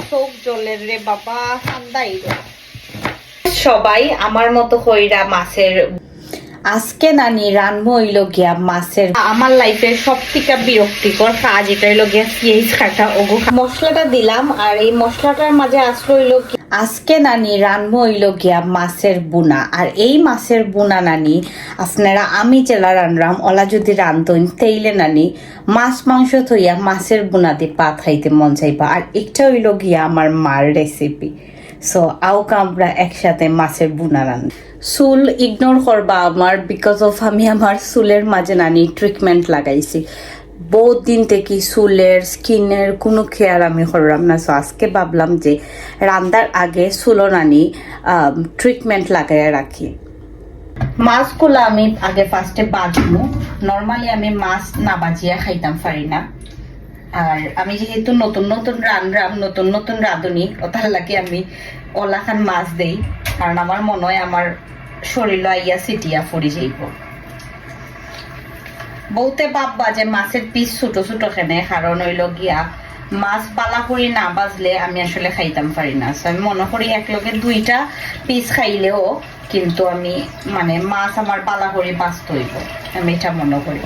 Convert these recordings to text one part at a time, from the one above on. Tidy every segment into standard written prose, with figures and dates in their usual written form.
চোখ জ্বলের রে বাবা ঠান্ডাই সবাই আমার মতো কইরা মাছের আজকে নানি রানবো হইল গিয়া মাছের আমার লাইফের সব থেকে বিরক্তিকর কাজ এটা হইল গিয়া পেঁয়াজ কাটা ওগো মশলাটা দিলাম আর এই মশলাটার মাঝে আসলো হইল আজকে নানি রানবো হইল গিয়া মাছের বুনা আর এই মাছের বুনা নানি আপনারা আমি জেলা রানরাম ওলা যদি রান্ধন তেইলে নানি মাছ মাংস থইয়া মাছের বুনা দিয়ে পাত খাইতে মন চাইবা আর একটা হইল গিয়া আমার মার রেসিপি সো আউকা আমরা একসাথে মাছের বুনা রান্না চুল ইগনোর করবা আমার বিকজ অফ আমি আমার চুলের মাঝে নানি ট্রিটমেন্ট লাগাইছি বহুত দিন থেকে চুলের স্কিনের কোনো কেয়ার আমি করলাম না সো আজকে ভাবলাম যে রান্নার আগে চুলো নানি ট্রিটমেন্ট লাগাইয়া রাখি মাছগুলো আমি আগে ফার্স্টে বাজবো নর্মালি আমি মাছ না বাজিয়া খাইতাম পারি না আর আমি যেহেতু নতুন নতুন নতুন নতুন রাঁধুনি ওটার লাগে আমি ওলাখান মাছ দেই কারণ আমার মনে হয় আমার শরীর আইয়া সিটিয়া ফুরি যাইব বহুতে ভাববা যে মাছের পিস ছোট ছোট খেনে কারণ হইল গিয়া মাছ বালা করি না বাজলে আমি আসলে খাইতাম পারি না আমি মনে করি একলগে দুইটা পিস খাইলেও কিন্তু আমি মানে মাছ আমার বালা করি বাঁচতে হইব আমি এটা মনে করি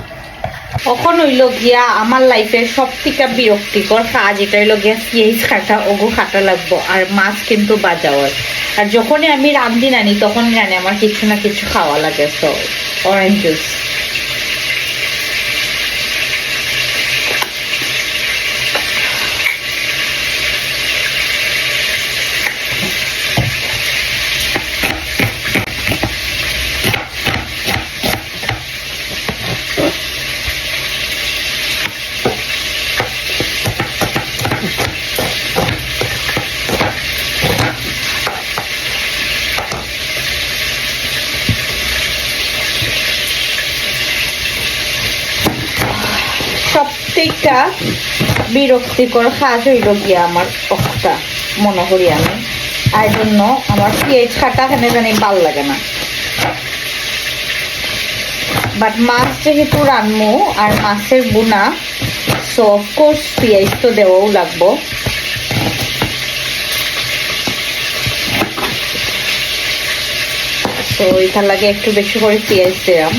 কখন হইল গিয়া আমার লাইফের সব থেকে বিরক্তিকর কাজ এটা হইল গিয়া পেঁয়াজ কাটা ওগো কাটা লাগবো আর মাছ কিন্তু বাজাওয়ার আর যখনই আমি রান্ধি নানি তখন জানি আমার কিছু না কিছু খাওয়া লাগে তো অরেঞ্জ জুস সবথেকে বিরক্তিকর কাজ হইল গিয়া আমার কষ্টা মনে করি আমি আর জন্য আমার পেঁয়াজ কাটা কেন জানি ভাল লাগে না বাট মাছ যেহেতু রানমু আর মাছের বুনা সো অফকোর্স পেঁয়াজ তো দেওয়াও লাগবো তো এটার লাগে একটু বেশি করে পেঁয়াজ দিলাম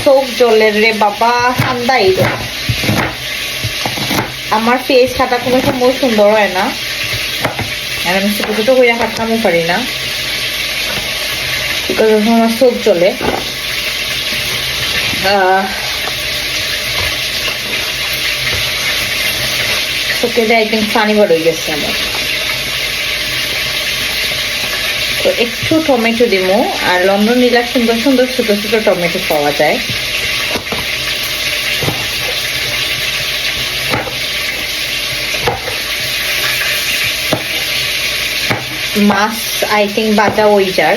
চোখ জ্বলের রে বাবা ঠান্ডাই আমার পেঁয়াজ কাটা কোনো সময় সুন্দর হয় না আর আমি ছোট ছোট করে কাটতামও পারি না বিকজ আমার চোখ জ্বলে চোখে আই থিঙ্ক পানি বার হয়ে গেছে আমার তো একটু টমেটো দিব আর লন্ডন নীলা সুন্দর সুন্দর ছোট ছোট টমেটো পাওয়া যায় মাছ আই থিঙ্ক বাজা ওই যার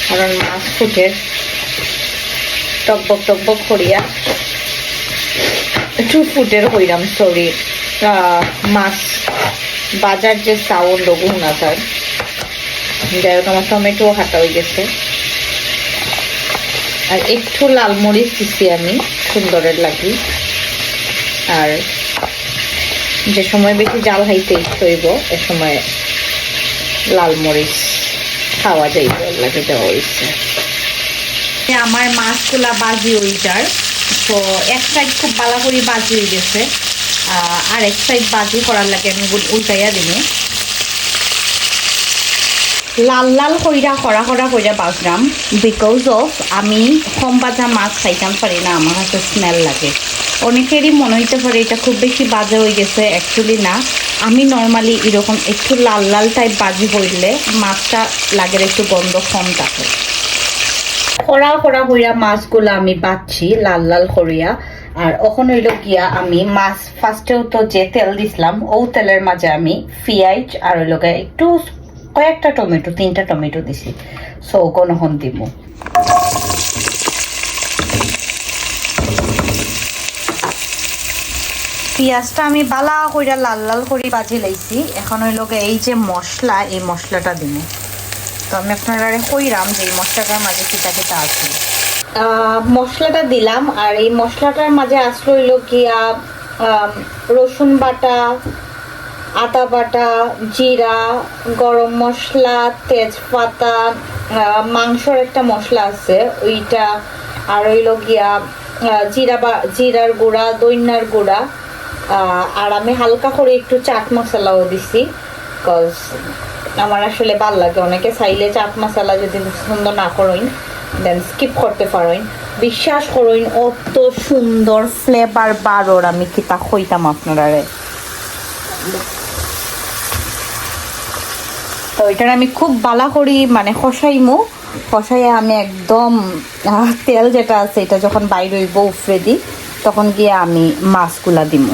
কারণ মাছ ফুটের টকবক টকবক করিয়া একটু ফুটের হইলাম সরি মাছ বাজার যে সাউন্ড ওগু না তার যাই হোক আমার টমেটো হাঁটা হয়ে গেছে আর একটু লাল মরিচ দিচ্ছি আমি সুন্দরের লাগি আর যে সময় বেশি জাল খাইতে ইচ্ছে হইব এ সময় লাল মরিচ খাওয়া যাইব লাগে দেওয়া হয়েছে আমার মাছগুলা বাজি ওইটার তো এক সাইড খুব ভালো করে বাজি হয়ে গেছে আর এক সাইড বাজি করার লাগে আমি উল্টাইয়া দিনে লাল লাল কইরা করা কইরা বাজরাম বিকজ অফ আমি কম বাজা মাছ খাইতাম পারি না আমার কাছে স্মেল লাগে অনেকেরই মনে হইতে পারে এটা খুব বেশি বাজে হয়ে গেছে অ্যাকচুয়ালি না আমি নর্মালি এরকম একটু লাল লাল টাইপ বাজি করলে মাছটা লাগের একটু গন্ধ কম থাকে কড়া কইরা মাছগুলো আমি বাচ্ছি লাল লাল করিয়া আর ওখানে হইল গিয়া আমি মাছ ফার্স্টেও তো যে তেল দিছিলাম ও তেলের মাঝে আমি পেঁয়াজ আর হইল গিয়া একটু কয়েকটা টমেটো 3টা টমেটো দিছি সো কোনখন দিব পেঁয়াজটা আমি বালা কইরা লাল লাল করে ভাজি লাইছি এখন হইল এই যে মশলা এই মশলাটা দিব তো আমি আপনারা কইরাম যে এই মশলাটার মাঝে কিটা কিটা আছে মশলাটা দিলাম, আর এই মশলাটার মাঝে আসলো হইলো গিয়া রসুন বাটা, আদা বাটা, জিরা, গরম মশলা, তেজপাতা, মাংসর একটা মশলা আছে ওইটা, আর হইলো গিয়া জিরার গুঁড়া, দইনার গুঁড়া, আর আমি হালকা করে একটু চাট মশলাও দিছি, বিকজ আমার আসলে ভাল লাগে। অনেকে চাইলে চাট মশলা যদি পছন্দ না করেন দেন স্কিপ করতে পারেন। বিশ্বাস করেন অত সুন্দর ফ্লেভার বারোর আমি কিতা কইতাম আপনারা। তো এটার আমি খুব বালা করি মানে খসাইয়ে আমি একদম তেল যেটা আছে এটা যখন বাইরে হইব উফরে দিই, তখন গিয়ে আমি মাছগুলা দিব।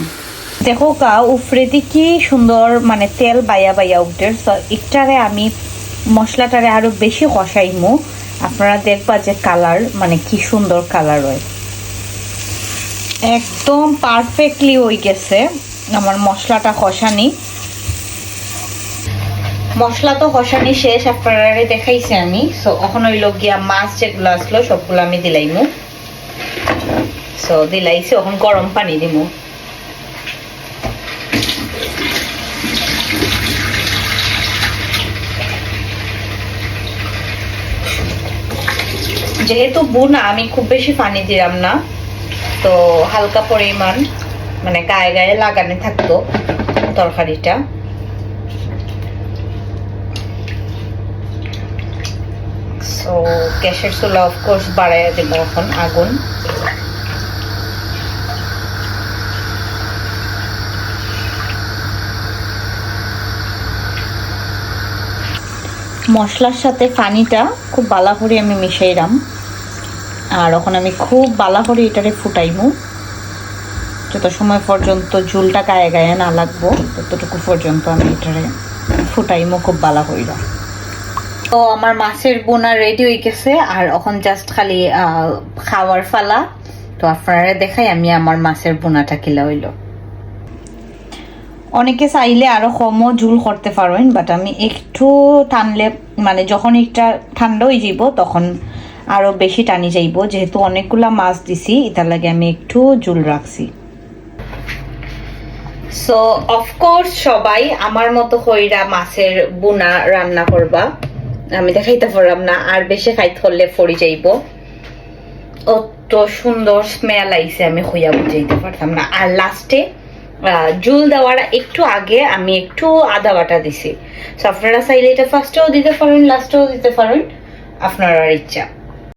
দেখো কা উফরে দি কি সুন্দর মানে তেল বাইয়া বাইয়া উঠে। একটারে আমি মশলাটারে আরো বেশি কষাইমু, আপনারা দেখবা যে কালার মানে কি সুন্দর কালার হয়, একদম পারফেক্টলি হয়ে গেছে আমার মশলাটা কষানি। মশলা তো কষানি শেষ, আপনারা দেখাইছি আমি। সো এখন হইল গিয়া মাছ যেগুলো আসলো সবগুলো আমি দিলাইমু। সো দিলাইছি, এখন গরম পানি দিমু। যেহেতু বুনা আমি খুব বেশি পানি দিলাম না, তো হালকা পরিমাণ মানে গায়ে গায়ে লাগানো থাকতো তরকারিটা। সো গ্যাসের চুলা অফকোর্স বাড়াইয়া দেবো এখন আগুন। মশলার সাথে পানিটা খুব বালা করে আমি মিশাইলাম, আর এখন আমি খুব বালা করে এটারে ফুটাইমু যত সময় পর্যন্ত ঝুলটা গায়ে গায়ে না লাগবো ততটুকু পর্যন্ত আমি এটারে ফুটাইমু খুব বালা কইরা। তো আমার মাছের বোনা রেডি হয়ে গেছে, আর এখন জাস্ট খালি খাওয়ার ফালা। তো আপনারা দেখাই আমি আমার মাছের বোনাটা কিলা হইলো। অনেকে চাইলে আরো কমও ঝুল করতে পারেন, বাট আমি একটু টানলে মানে যখন একটা ঠান্ডা হয়ে যাইব তখন আরো বেশি টানি যাইব, যেহেতু অনেকগুলা মাছ দিছি এটার লাগে আমি একটু ঝুল রাখছি। সো অফকোর্স সবাই আমার মতো কইরা মাছের বোনা রান্না করবা, আমি দেখাইতে পারলাম না, আর বেশি খাইতে করলে ফড়ি যাইব। অত সুন্দর স্মেল আইছে আমি হইয়া বুঝাইতে পারতাম না। আর লাস্টে ঝুল দেওয়ার একটু আগে আমি একটু আদা বাটা দিছি। সো আপনারা চাইলে এটা ফার্স্টেও দিতে পারেন, লাস্টেও দিতে পারেন, আপনার ইচ্ছা।